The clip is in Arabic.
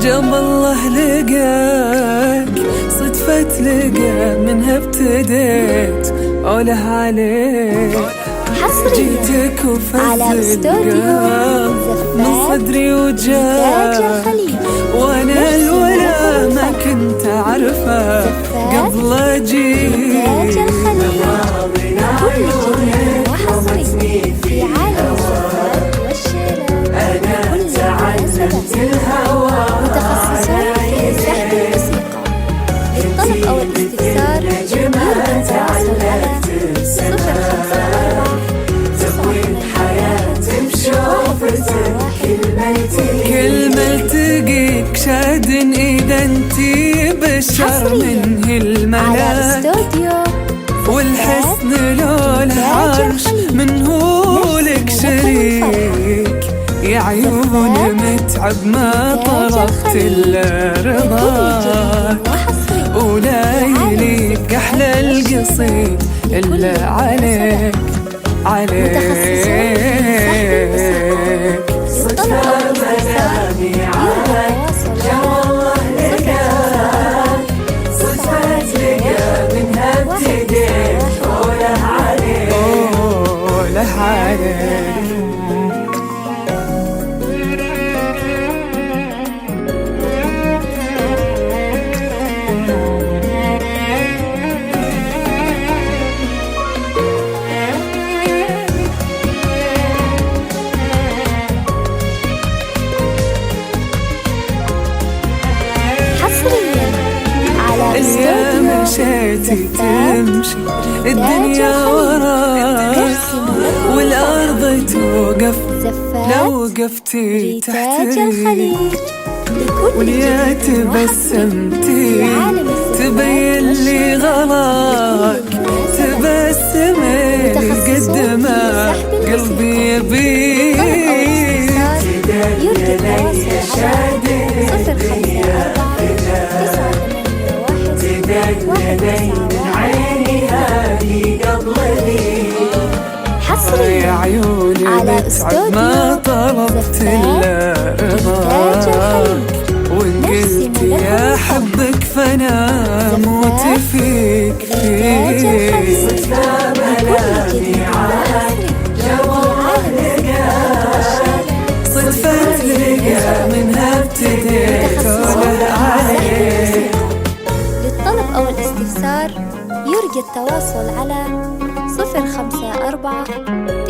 جاب الله لقاك صدفة لقى منها ابتديت أوله عليك جيتك وفزت القلب من صدري وجاك وانا الولا ما كنت اعرفه قبل اجيك وحصري في عالم الصفات والشلل انا تعلمت الهوى متخصصون في السحب الموسيقى. للطلب او الاستفسار يمكن التواصل على 054 كل ما التقيك شاد اذا انتي بشر من هالملاك والحسن لو العرش من هو لك شريك يا عيون متعب ما طلبت الا رضاك ولا يليق احلى القصيد الا عليك الأيام مشيتي تمشي الدنيا وراك والأرض توقف لو وقفتي تحتريك ويا تبسمتي تبين لي غلاك تبسمي قد ما قلبي يبيك حصري يا عيوني على ما طلبت الا رضاك وان قلت يا حبك فانا موت فيك صدفة لقى منها ابتديت أوله عليك. للطلب أو الاستفسار يرجى التواصل على 054